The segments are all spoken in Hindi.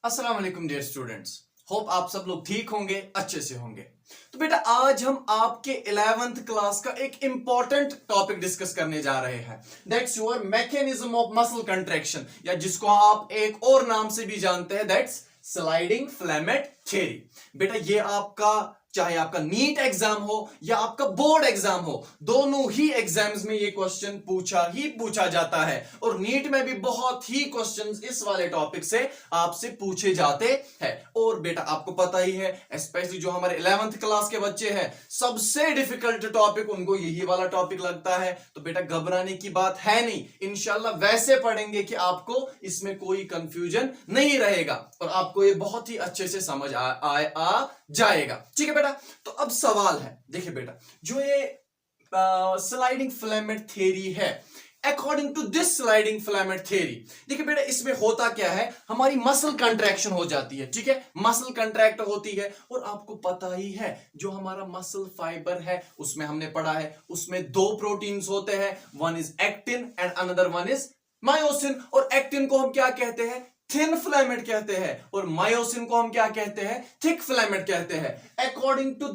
अस्सलाम वालेकुम डियर स्टूडेंट्स। होप आप सब लोग ठीक होंगे, अच्छे से होंगे। तो बेटा आज हम आपके 11th क्लास का एक इंपॉर्टेंट टॉपिक डिस्कस करने जा रहे हैं। That's your mechanism of muscle contraction, या जिसको आप एक और नाम से भी जानते हैं, दैट्स स्लाइडिंग फ्लेमेट थ्योरी। बेटा ये आपका चाहे आपका नीट एग्जाम हो या आपका बोर्ड एग्जाम हो, दोनों ही एग्जाम्स में ये क्वेश्चन पूछा जाता है। और नीट में भी बहुत ही क्वेश्चंस इस वाले टॉपिक से आपसे पूछे जाते हैं। और बेटा आपको पता ही है, स्पेशली जो हमारे 11th क्लास के बच्चे हैं, सबसे डिफिकल्ट टॉपिक उनको यही वाला टॉपिक लगता है। तो बेटा घबराने की बात है नहीं, इंशाल्लाह वैसे पढ़ेंगे कि आपको इसमें कोई कंफ्यूजन नहीं रहेगा और आपको ये बहुत ही अच्छे से समझ आ जाएगा। ठीक है बेटा, तो अब सवाल है, देखिए बेटा, जो ये स्लाइडिंग फ्लेमेट थ्योरी है, according to this sliding filament theory, देखिए बेटा इसमें होता क्या है, हमारी मसल कंट्रैक्शन हो जाती है। ठीक है, मसल कंट्रैक्ट होती है और आपको पता ही है जो हमारा मसल फाइबर है उसमें हमने पढ़ा है, उसमें दो प्रोटीन्स होते हैं, one is actin and another one is myosin. और एक्टिन को हम क्या कहते हैं, थिन फिलामेंट कहते हैं, और मायोसिन को हम क्या कहते हैं, थिक फिलामेंट कहते हैं। अकॉर्डिंग टू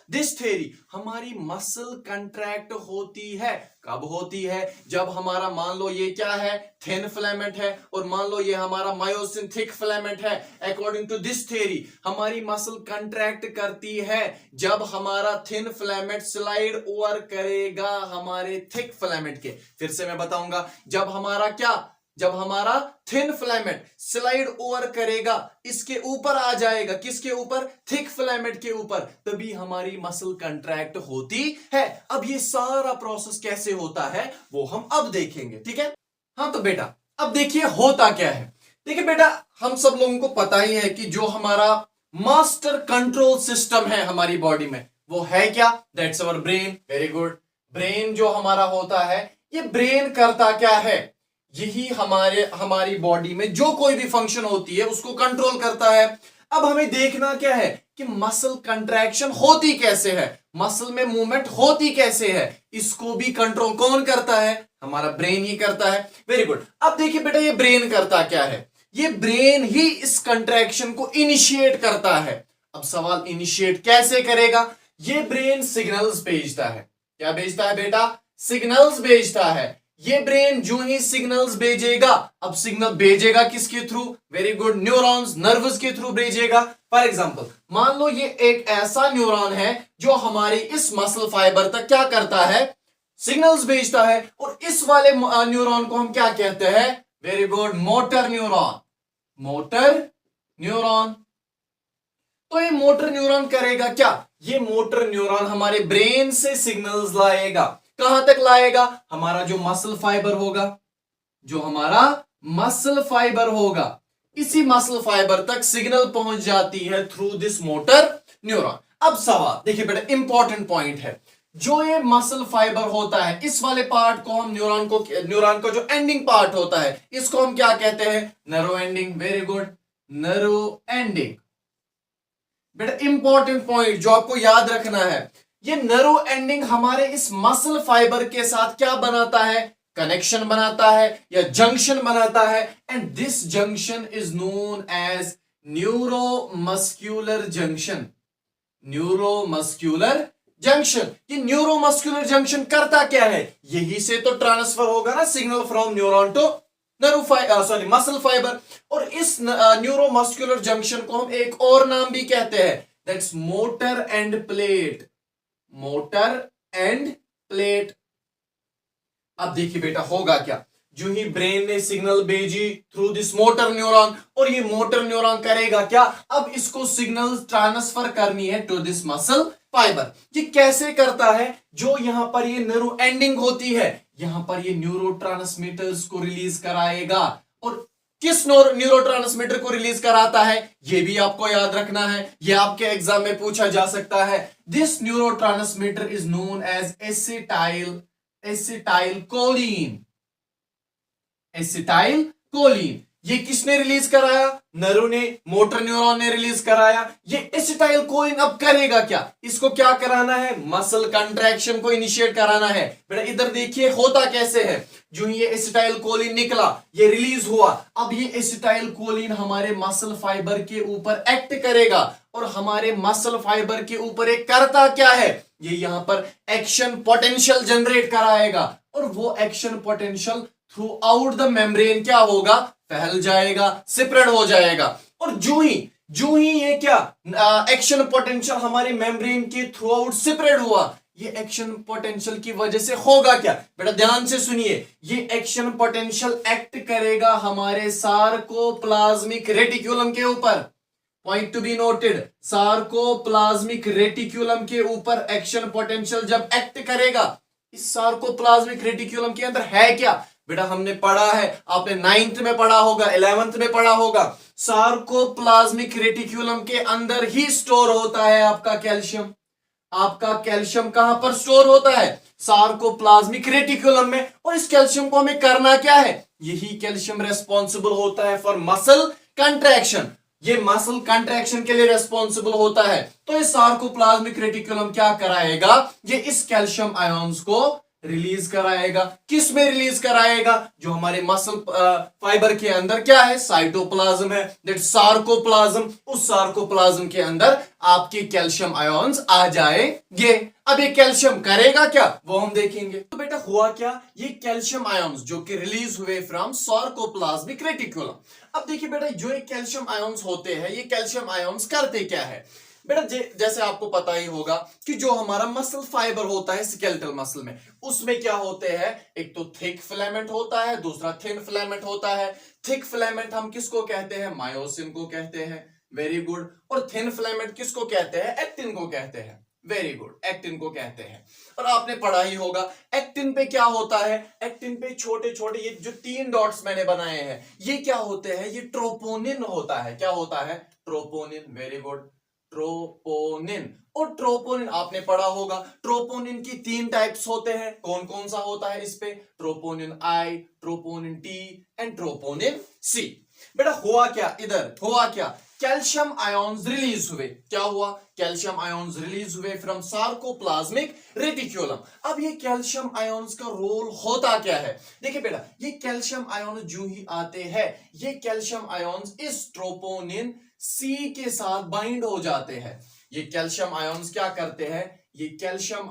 दिस थ्योरी हमारी मसल कंट्रैक्ट होती है। कब होती है, जब हमारा मान लो ये क्या है, थिन फिलामेंट है, और मान लो ये हमारा मायोसिन थिक फिलामेंट है। अकॉर्डिंग टू दिस थ्योरी हमारी मसल कंट्रैक्ट करती है जब हमारा थिन फिलामेंट स्लाइड ओवर करेगा हमारे थिक फिलामेंट के। फिर से मैं बताऊंगा, जब हमारा थिन फिलामेंट स्लाइड ओवर करेगा, इसके ऊपर आ जाएगा, किसके ऊपर, थिक फिलामेंट के ऊपर, तभी हमारी मसल कंट्रैक्ट होती है। अब ये सारा प्रोसेस कैसे होता है वो हम अब देखेंगे। ठीक है, हाँ तो बेटा अब देखिए होता क्या है। देखिए बेटा, हम सब लोगों को पता ही है कि जो हमारा मास्टर कंट्रोल सिस्टम है हमारी बॉडी में, वो है क्या, that's our brain. Very good. Brain जो हमारा होता है, ये ब्रेन करता क्या है, यही हमारी बॉडी में जो कोई भी फंक्शन होती है उसको कंट्रोल करता है। अब हमें देखना क्या है कि मसल कंट्रैक्शन होती कैसे है, मसल में मूवमेंट होती कैसे है, इसको भी कंट्रोल कौन करता है, हमारा ब्रेन ही करता है। Very good. अब देखिए बेटा ये ब्रेन करता क्या है, ये ब्रेन ही इस कंट्रैक्शन को इनिशिएट करता है। अब सवाल, इनिशिएट कैसे करेगा, ये ब्रेन सिग्नल्स भेजता है। क्या भेजता है बेटा, सिग्नल्स भेजता है। ये ब्रेन जो ही सिग्नल्स भेजेगा, अब सिग्नल भेजेगा किसके through, very good, neurons, nerves के थ्रू भेजेगा। फॉर एग्जांपल मान लो ये एक ऐसा न्यूरॉन है जो हमारी इस मसल फाइबर तक क्या करता है, सिग्नल्स भेजता है, और इस वाले न्यूरॉन को हम क्या कहते हैं, वेरी गुड, मोटर न्यूरॉन। तो ये मोटर न्यूरॉन करेगा क्या, ये मोटर न्यूरॉन हमारे ब्रेन से सिग्नल्स लाएगा। कहां तक लाएगा, हमारा जो मसल फाइबर होगा, इसी मसल फाइबर तक सिग्नल पहुंच जाती है थ्रू दिस मोटर न्यूरॉन। अब सवाल देखिए बेटा, इंपॉर्टेंट पॉइंट है, जो ये मसल फाइबर होता है, इस वाले पार्ट को हम न्यूरॉन का जो एंडिंग पार्ट होता है, इसको हम क्या कहते हैं, nerve ending. Very good, nerve ending. बेटा इंपॉर्टेंट पॉइंट जो आपको याद रखना है, ये नर्व एंडिंग हमारे इस मसल फाइबर के साथ क्या बनाता है, कनेक्शन बनाता है या जंक्शन बनाता है, and this junction is known as neuromuscular junction. ये न्यूरोमस्क्यूलर जंक्शन करता क्या है, यही से तो ट्रांसफर होगा ना signal from neuron to muscle fibre. और इस न्यूरोमस्कुलर जंक्शन को हम एक और नाम भी कहते हैं, दैट्स मोटर एंड प्लेट। अब देखिए बेटा होगा क्या, जो ही ब्रेन ने सिग्नल भेजी थ्रू दिस मोटर न्यूरॉन, और ये मोटर न्यूरॉन करेगा क्या, अब इसको सिग्नल ट्रांसफर करनी है टू दिस मसल फाइबर। ये कैसे करता है, जो यहां पर ये नर्व एंडिंग होती है, यहां पर ये न्यूरोट्रांसमीटर्स को रिलीज कराएगा। और किस न्यूरोट्रांसमीटर को रिलीज कराता है, ये भी आपको याद रखना है, ये आपके एग्जाम में पूछा जा सकता है। This neurotransmitter is known as acetylcholine. ये किसने रिलीज कराया? नर्व ने, मोटर न्यूरॉन ने रिलीज कराया। ये एसिटाइलकोलिन अब करेगा क्या? इसको क्या कराना है? मसल कंट्रैक्शन को इनिशिएट कराना है। बेटा इधर देखिए होता कैसे है। जो ये एसिटाइलकोलिन निकला, ये रिलीज हुआ, अब ये एसिटाइलकोलिन हमारे मसल फाइबर के ऊपर एक्ट करेगा और हमारे मसल फाइबर के ऊपर एक करता क्या है? ये यहां पर एक्शन पोटेंशियल जनरेट कराएगा और वो action potential through out the membrane क्या होगा? फैल जाएगा, स्प्रेड हो जाएगा। और जो ही ये क्या एक्शन पोटेंशियल हमारे मेम्ब्रेन के थ्रू आउट स्प्रेड हुआ, ये एक्शन पोटेंशियल की वजह से होगा क्या? बेटा ध्यान से सुनिए, ये एक्शन पोटेंशियल एक्ट करेगा हमारे सार्कोप्लाज्मिक रेटिक्यूलम के ऊपर। Point to be noted, sarcoplasmic reticulum के ऊपर एक्शन पोटेंशियल जब एक्ट करेगा, इस सार्कोप्लाज्मिक रेटिक्यूलम के अंदर है क्या? बेटा हमने पढ़ा है, आपने 9th में पढ़ा होगा, 11th में पढ़ा होगा, सार्कोप्लाज्मिक रेटिक्यूलम के अंदर ही स्टोर होता है आपका कैल्शियम। आपका कैल्शियम कहां पर स्टोर होता है? सार्कोप्लाज्मिक रेटिक्यूलम में। और इस कैल्शियम को हमें करना क्या है? यही कैल्शियम रेस्पॉन्सिबल होता है फॉर मसल कंट्रैक्शन। ये मसल कंट्रैक्शन के लिए रेस्पॉन्सिबल होता है। तो इस सार्कोप्लाज्मिक रेटिक्यूलम क्या कराएगा? ये इस कैल्शियम आयोन्स को रिलीज कराएगा। किस में रिलीज कराएगा? जो हमारे मसल फाइबर के अंदर क्या है? साइटोप्लाज्म है, दैट सार्कोप्लाज्म। उस सार्कोप्लाज्म के अंदर आपके कैल्शियम आयोन्स आ जाएंगे। अब ये कैल्शियम करेगा क्या? वो हम देखेंगे। तो बेटा हुआ क्या? ये कैल्शियम आयोन्स जो कि रिलीज हुए फ्रॉम सार्कोप्लाज्मिक रेटिक्यूलम। अब देखिए बेटा, जो ये कैल्शियम आयोन्स होते हैं, ये कैल्शियम आयोन्स करते क्या है? बेटा जैसे आपको पता ही होगा कि जो हमारा मसल फाइबर होता है स्केलेटल मसल में, उसमें क्या होते हैं? एक तो थिक फिलामेंट होता है, दूसरा थिन फिलामेंट होता है। थिक फिलामेंट हम किसको कहते हैं? मायोसिन को कहते हैं। Very good. और थिन फिलामेंट किसको कहते हैं? एक्टिन को कहते हैं। वेरी गुड, एक्टिन को कहते हैं। और आपने पढ़ा ही होगा एक्टिन पे क्या होता है? एक्टिन पे छोटे छोटे ये जो 3 डॉट्स मैंने बनाए हैं, ये क्या होते हैं? ये ट्रोपोनिन होता है। क्या होता है? ट्रोपोनिन। Very good, troponin. और ट्रोपोनिन आपने पढ़ा होगा, ट्रोपोनिन की 3 टाइप्स होते हैं। कौन कौन सा होता है इस पे? Troponin I, troponin T and troponin C. बेटा हुआ क्या? इधर हुआ क्या? कैल्शियम आयोन्स रिलीज हुए। क्या हुआ? कैल्शियम आयोन्स रिलीज हुए फ्रॉम सार्कोप्लाज्मिक रेटिक्यूलम। अब ये कैल्शियम आयोन्स का रोल होता क्या है? देखिए बेटा, ये कैल्शियम आयोन्स जो ही आते हैं, ये कैल्शियम आयोन्स इस ट्रोपोनिन सी के साथ बाइंड हो जाते हैं। ये कैल्शियम आयोन्स क्या करते हैं? ये कैल्शियम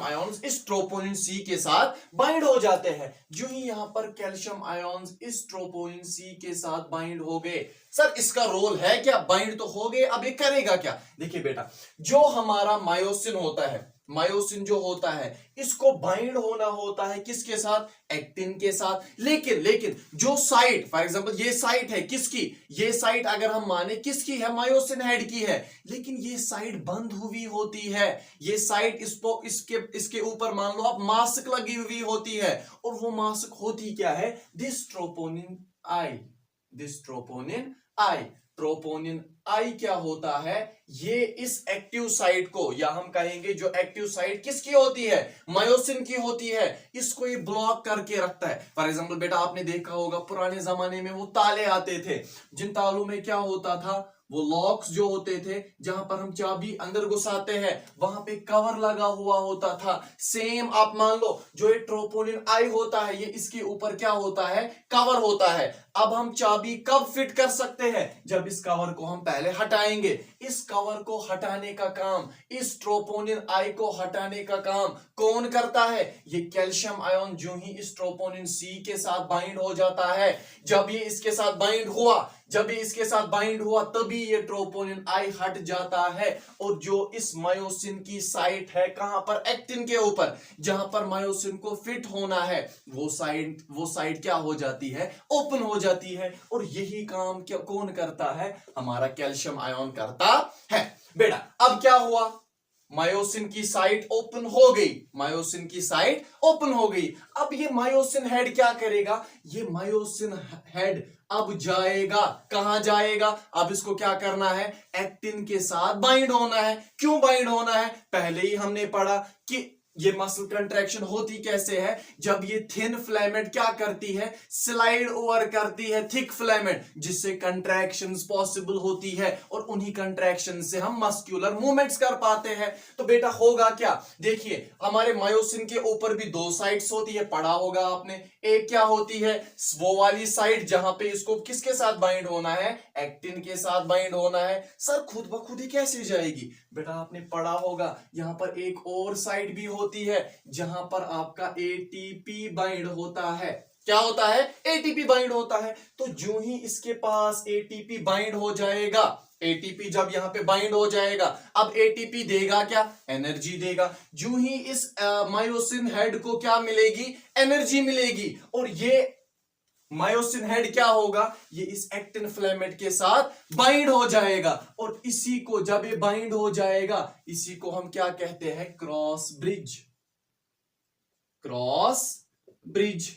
आयोन्स इस ट्रोपोनिन सी के साथ बाइंड हो जाते हैं। जो ही यहां पर कैल्शियम आयोन्स इस ट्रोपोनिन सी के साथ बाइंड हो गए, सर इसका रोल है क्या? बाइंड तो हो गए, अब ये करेगा क्या? देखिए बेटा, जो हमारा मायोसिन होता है, मायोसिन जो होता है, इसको बाइंड होना होता है किसके साथ? एक्टिन के साथ। लेकिन जो साइट, फॉर एग्जांपल ये साइट है किसकी? ये साइट अगर हम माने किसकी है? मायोसिन हेड की है। लेकिन ये साइट बंद हुई होती है। ये साइट इसके ऊपर मान लो आप मास्क लगी हुई होती है। और वो मास्क होती क्या है? This troponin I. ट्रोपोनिन आई क्या होता है? ये इस एक्टिव साइट को, या हम कहेंगे जो एक्टिव साइट किसकी होती है? मायोसिन की होती है। इसको ये ब्लॉक करके रखता है। फॉर एग्जांपल बेटा आपने देखा होगा पुराने जमाने में वो ताले आते थे, जिन तालों में क्या होता था? वो लॉक्स जो होते थे, जहां पर हम चाबी अंदर घुसाते हैं, वहां पे कवर लगा हुआ होता था। सेम आप मान लो जो ये ट्रोपोनिन आई होता है, ये इसके ऊपर क्या होता है? कवर होता है। अब हम चाबी कब फिट कर सकते हैं? जब इस कवर को हम पहले हटाएंगे। इस कवर को हटाने का काम, इस ट्रोपोनिन आई को हटाने का काम कौन करता है? ये कैल्शियम आयन जो ही इस ट्रोपोनिन सी के साथ बाइंड हो जाता है, जब ये इसके साथ बाइंड हुआ तभी ये ट्रोपोनिन आई हट जाता है। और जो इस मायोसिन की साइट है कहां पर? एक्टिन के ऊपर, जहां पर मायोसिन को फिट होना है, वो साइट क्या हो जाती है? ओपन हो जाती है। और यही काम कौन करता है? हमारा कैल्शियम आयन करता है। बेटा अब क्या हुआ? मायोसिन की साइट ओपन हो गई। अब ये मायोसिन हेड क्या करेगा? ये मायोसिन हेड अब जाएगा, कहां जाएगा? अब इसको क्या करना है? एक्टिन के साथ बाइंड होना है। क्यों बाइंड होना है? पहले ही हमने पढ़ा कि ये मसल कंट्रैक्शन होती कैसे है? जब ये थिन फिलामेंट क्या करती है, स्लाइड ओवर करती है थिक फिलामेंट, जिससे कंट्रैक्शंस पॉसिबल होती है और उन्हीं कंट्रैक्शन से हम मस्कुलर मूवमेंट्स कर पाते हैं। तो बेटा होगा क्या, देखिए हमारे मायोसिन के ऊपर भी दो साइड्स होती है, पढ़ा होगा आपने। एक क्या होती है, वो वाली साइड जहां पे इसको किसके साथ बाइंड होना है, एक्टिन के साथ बाइंड होना है। सर खुद ब खुद ही कैसे जाएगी? बेटा आपने पढ़ा होगा यहां पर एक और साइड भी होती है जहां पर आपका एटीपी बाइंड होता है। क्या होता है? एटीपी बाइंड होता है। तो जो ही इसके पास एटीपी बाइंड हो जाएगा, एटीपी जब यहां पे बाइंड हो जाएगा, अब एटीपी देगा क्या, एनर्जी देगा। जो ही इस मायोसिन हेड को क्या मिलेगी, एनर्जी मिलेगी, और ये मायोसिन हेड क्या होगा, ये इस एक्टिन फिलामेंट के साथ बाइंड हो जाएगा। और इसी को जब ये बाइंड हो जाएगा, इसी को हम क्या कहते हैं, क्रॉस ब्रिज। Cross bridge.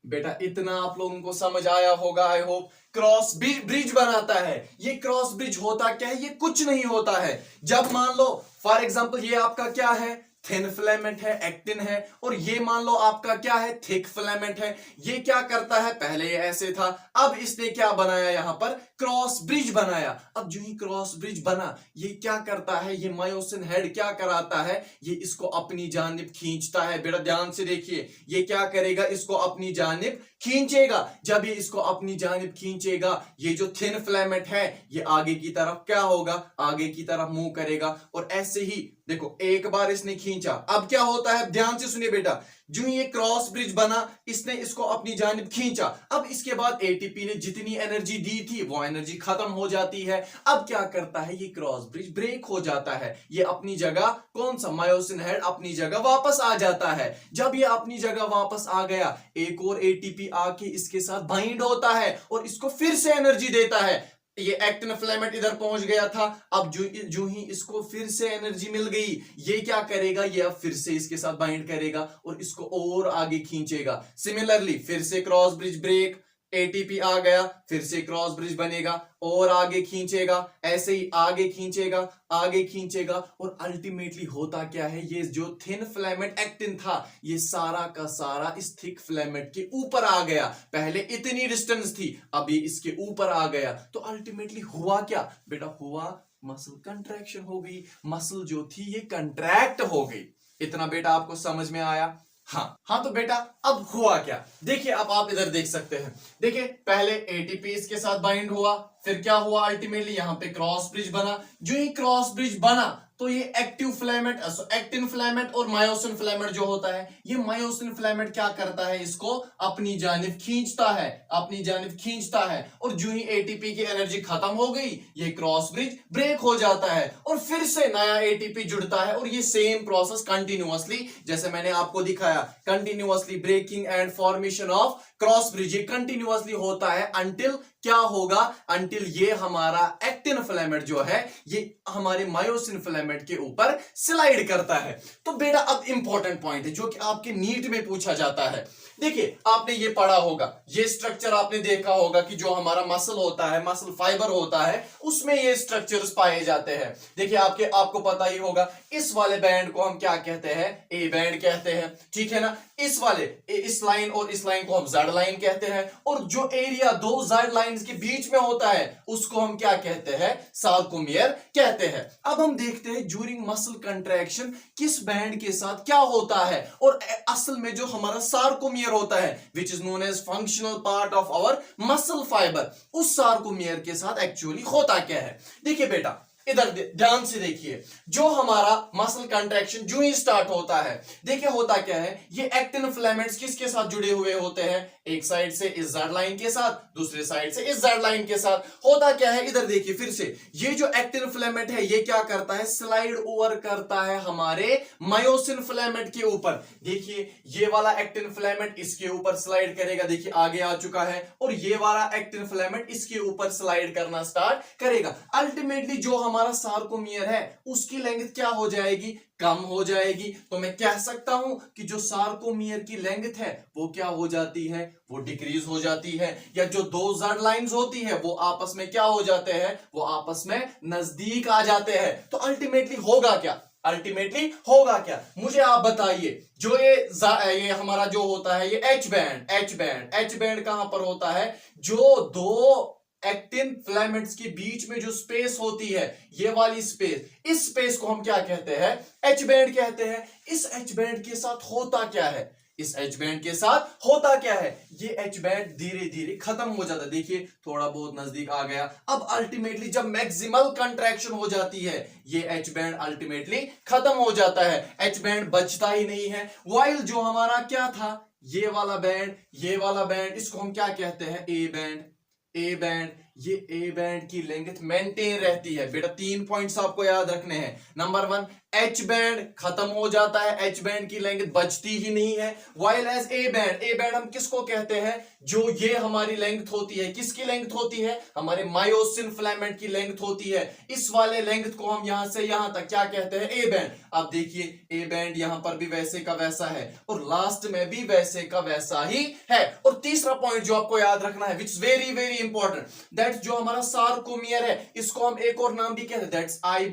बेटा इतना आप लोगों को समझ आया होगा, आई होप। क्रॉस ब्रिज बनाता है। ये क्रॉस ब्रिज होता क्या है, ये कुछ नहीं होता है। जब मान लो फॉर एग्जांपल ये आपका क्या है, थिन फिलामेंट है, एक्टिन है, और ये मान लो आपका क्या है, थिक फिलामेंट है। ये क्या करता है, पहले ये ऐसे था, अब इसने क्या बनाया, यहां पर क्रॉस ब्रिज बनाया। अब जो ही क्रॉस ब्रिज बना, ये क्या करता है, ये मायोसिन हेड क्या कराता है, ये इसको अपनी जानिब खींचता है। बेटा ध्यान से देखिए, ये क्या करेगा, इसको अपनी जानिब खींचेगा। जब ये इसको अपनी जानिब खींचेगा, ये जो थिन फिलामेंट है ये आगे की तरफ क्या होगा, आगे की तरफ मूव करेगा। और ऐसे ही देखो, एक बार इसने खींचा, अब क्या होता है, ध्यान से सुनिए बेटा। जो ये क्रॉस ब्रिज बना, इसने इसको अपनी जानिब खींचा। अब इसके बाद एटीपी ने जितनी एनर्जी दी थी वो एनर्जी खत्म हो जाती है। अब क्या करता है, ये क्रॉस ब्रिज ब्रेक हो जाता है। ये अपनी जगह, कौन सा, मायोसिन हेड अपनी जगह वापस आ जाता है। जब ये अपनी जगह वापस आ गया, एक और एटीपी आके इसके साथ बाइंड होता है और इसको फिर से एनर्जी देता है। ये एक्टिन फिलामेंट इधर पहुंच गया था, अब जो ही इसको फिर से एनर्जी मिल गई, ये क्या करेगा, ये अब फिर से इसके साथ बाइंड करेगा और इसको और आगे खींचेगा। सिमिलरली फिर से क्रॉस ब्रिज ब्रेक, एटीपी आ गया, फिर से क्रॉस ब्रिज बनेगा और आगे खींचेगा, ऐसे ही आगे खींचेगा, आगे खींचेगा, और अल्टीमेटली होता क्या है, ये जो थिन फिलामेंट एक्टिन था, ये सारा का सारा इस थिक फिलामेंट के ऊपर आ गया। पहले इतनी डिस्टेंस थी, अब ये इसके ऊपर आ गया। तो अल्टीमेटली हुआ क्या बेटा, हुआ मसल कंट्रैक्शन हो गई। मसल जो थी ये कंट्रैक्ट हो गई। इतना बेटा आपको समझ में आया? हाँ तो बेटा अब हुआ क्या, देखिए अब आप इधर देख सकते हैं। देखिए पहले एटीपी इसके साथ बाइंड हुआ, फिर क्या हुआ, अल्टीमेटली यहां पे क्रॉस ब्रिज बना। जो ही क्रॉस ब्रिज बना, तो ये एक्टिव फिलामेंट, एक्टिन फिलामेंट और मायोसिन फिलामेंट जो होता है, ये मायोसिन फिलामेंट क्या करता है, इसको अपनी जानिब खींचता है, अपनी जानिब खींचता है। और जो ही एटीपी की एनर्जी खत्म हो गई, ये क्रॉस ब्रिज ब्रेक हो जाता है और फिर से नया एटीपी जुड़ता है। और ये सेम प्रोसेस कंटिन्यूअसली, जैसे मैंने आपको दिखाया, continuously breaking and formation of cross bridge, ये कंटिन्यूअसली होता है अंटिल क्या होगा, अंटिल ये हमारा एक्टिन फिलामेंट जो है ये हमारे मायोसिन फिलामेंट के ऊपर स्लाइड करता है। तो बेटा अब इंपॉर्टेंट पॉइंट है जो कि आपके नीट में पूछा जाता है। देखिए आपने ये पढ़ा होगा, ये स्ट्रक्चर आपने देखा होगा कि जो हमारा मसल होता है, मसल फाइबर होता है, उसमें ये स्ट्रक्चर्स पाए जाते हैं। देखिए आपको पता ही होगा, इस वाले बैंड को हम क्या कहते हैं, ए बैंड कहते हैं, ठीक है ना। इस वाले इस लाइन और इस लाइन को हम जेड लाइन कहते हैं, और जो एरिया दो जेड लाइंस के बीच में होता है उसको हम क्या कहते हैं, सार्कोमियर कहते हैं। अब हम देखते हैं ज्यूरिंग मसल कंट्रैक्शन किस बैंड के साथ क्या होता है, और असल में जो हमारा सार्कोमियर होता है, which is known as functional part of our muscle fibre, उस सार्कोमियर के साथ एक्चुअली होता क्या है। देखिए बेटा इधर ध्यान से देखिए, जो हमारा मसल कंट्रैक्शन जो ही स्टार्ट होता है, देखिए होता क्या है, ये एक्टिन फिलामेंट्स किसके साथ जुड़े हुए होते हैं, एक साइड से इस जेड लाइन के साथ, दूसरे साइड से इस जेड लाइन के साथ। होता क्या है, इधर देखिए फिर से, ये जो एक्टिन फिलामेंट है ये क्या करता है, स्लाइड ओवर करता है हमारे मायोसिन फिलामेंट के ऊपर। देखिए ये वाला एक्टिन फिलामेंट इसके ऊपर स्लाइड करेगा, देखिए आगे आ चुका है, और ये वाला एक्टिन फिलामेंट इसके ऊपर स्लाइड करना स्टार्ट करेगा। अल्टीमेटली जो हमारा सार्कोमियर है उसकी लेंथ क्या हो जाएगी, कम हो जाएगी। तो मैं कह सकता हूं कि जो सार्कोमियर की लेंथ है वो क्या हो जाती है, वो डिक्रीज हो जाती है। या जो दो जेड लाइंस होती है वो आपस में क्या हो जाते हैं, वो आपस में नजदीक आ जाते हैं। तो अल्टीमेटली होगा क्या, अल्टीमेटली होगा क्या, मुझे आप बताइए। जो ये हमारा जो होता है ये एच बैंड कहां पर होता है, जो दो एक्टिन फिलामेंट्स के बीच में जो स्पेस होती है, ये वाली स्पेस, इस स्पेस को हम क्या कहते हैं, एच बैंड कहते हैं। इस एच बैंड के साथ होता क्या है, इस एच बैंड के साथ होता क्या है, ये एच बैंड धीरे धीरे खत्म हो जाता है। देखिए थोड़ा बहुत नजदीक आ गया। अब अल्टीमेटली जब मैक्सिमल कंट्रैक्शन हो जाती है, ये एच बैंड अल्टीमेटली खत्म हो जाता है, एच बैंड बचता ही नहीं है। वाइल जो हमारा क्या था, ये वाला बैंड, इसको हम क्या कहते हैं, ए बैंड। ये ए बैंड की लेंथ मेंटेन रहती है। बेटा 3 पॉइंट्स आपको याद रखने हैं। नंबर 1, एच बैंड खत्म हो जाता है, एच बैंड की लेंथ बचती ही नहीं है। वाइल एज ए बैंड हम किसको कहते हैं, जो ये हमारी लेंथ होती है, किसकी लेंथ होती है, हमारे मायोसिन फिलामेंट की लेंथ होती है। इस वाले लेंथ को हम यहां से यहां तक क्या कहते हैं, ए बैंड। अब देखिए ए बैंड यहां पर भी वैसे का वैसा है और लास्ट में भी वैसे का वैसा ही है। और तीसरा पॉइंट जो आपको याद रखना है, which very very important, that's जो हमारा सार्कोमियर है, इसको हम एक और नाम भी कहते हैं, दैट्स आई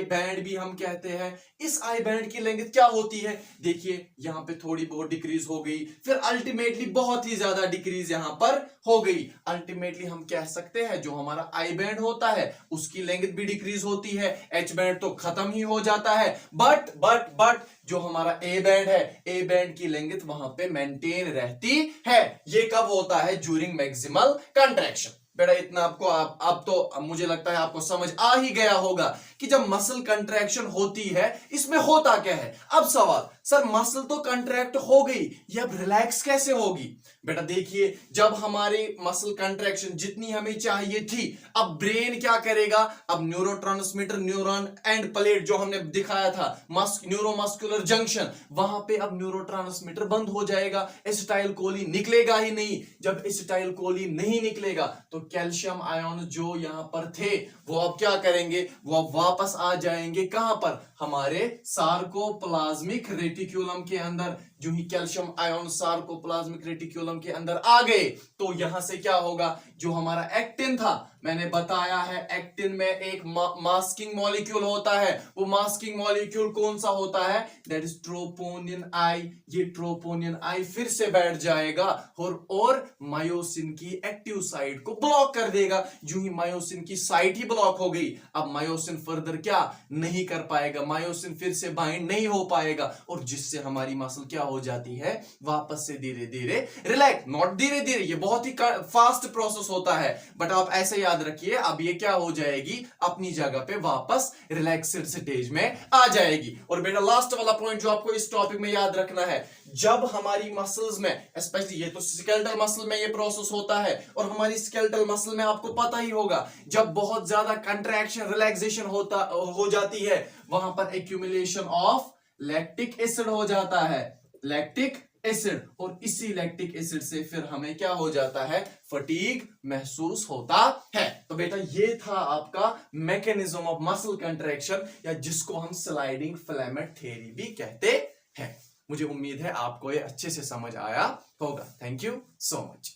बैंड भी हम कहते हैं। इस आई बैंड की लेंथ क्या होती है, देखिए यहां पे थोड़ी बहुत डिक्रीज हो गई, फिर अल्टीमेटली बहुत ही ज्यादा डिक्रीज यहां पर हो गई। अल्टीमेटली हम कह सकते हैं जो हमारा आई बैंड होता है उसकी लेंथ भी डिक्रीज होती है, एच बैंड तो खत्म ही हो जाता है। बट जो हमारा ए बैंड है, ए बैंड की लेंथ वहां पे मेंटेन रहती है। ये कब होता है, ज्यूरिंग मैक्सिमल कंट्रैक्शन। बेटा इतना आपको अब तो मुझे लगता है आपको समझ आ ही गया होगा कि जब मसल कंट्रैक्शन होती है इसमें होता क्या है। अब सवाल, सर मसल तो कंट्रैक्ट हो गई, ये अब रिलैक्स कैसे होगी। बेटा देखिए जब हमारी मसल कंट्रैक्शन जितनी हमें चाहिए थी, अब ब्रेन क्या करेगा, अब न्यूरोट्रांसमीटर, न्यूरॉन एंड प्लेट जो हमने दिखाया था, न्यूरोमस्कुलर जंक्शन, वहां पे अब न्यूरोट्रांसमीटर बंद हो जाएगा, एसिटाइल कोलिन निकलेगा ही नहीं। जब एसिटाइल कोलिन नहीं निकलेगा तो कैल्शियम आयन जो यहां पर थे वो अब क्या करेंगे, वो अब वापस आ जाएंगे कहां पर, हमारे सार्कोप्लाज्मिक रेटिक्यूलम के अंदर। जो ही कैल्शियम आयन सार्कोप्लाज्मिक रेटिक्यूलम के अंदर आ गए तो यहां से क्या होगा, जो हमारा एक्टिन था, मैंने बताया है एक्टिन में एक मास्किंग मॉलिक्यूल होता है, वो मास्किंग मॉलिक्यूल कौन सा होता है, दैट इज ट्रोपोनिन आई। ये ट्रोपोनिन आई फिर से बैठ जाएगा और मायोसिन की एक्टिव साइट को ब्लॉक कर देगा। जो ही मायोसिन की साइट ही ब्लॉक हो गई, अब मायोसिन फर्दर क्या नहीं कर पाएगा, मायोसिन फिर से बाइंड नहीं हो पाएगा, और जिससे हमारी मसल क्या हो जाती है, वापस से धीरे धीरे रिलैक्स, नॉट धीरे धीरे, ये बहुत ही फास्ट प्रोसेस होता है, बट आप ऐसे याद रखिए अब ये क्या हो जाएगी, अपनी जगह पे वापस रिलैक्स्ड स्टेज में आ जाएगी। और बेटा लास्ट वाला पॉइंट जो आपको इस टॉपिक में याद रखना है, जब हमारी मसल्स में, स्पेशली ये तो स्केलेटल मसल में ये प्रोसेस होता है, और हमारी स्केलेटल मसल में आपको पता ही होगा जब बहुत ज्यादा कंट्रैक्शन रिलैक्सेशन हो जाती है, वहां पर एक्यूमुलेशन ऑफ लैक्टिक एसिड हो जाता है, लैक्टिक एसिड, और इसी लैक्टिक एसिड से फिर हमें क्या हो जाता है, फटीग महसूस होता है। तो बेटा ये था आपका मैकेनिज्म ऑफ मसल कंट्रैक्शन, या जिसको हम स्लाइडिंग फिलामेंट थ्योरी भी कहते हैं। मुझे उम्मीद है आपको ये अच्छे से समझ आया होगा। Thank you so much.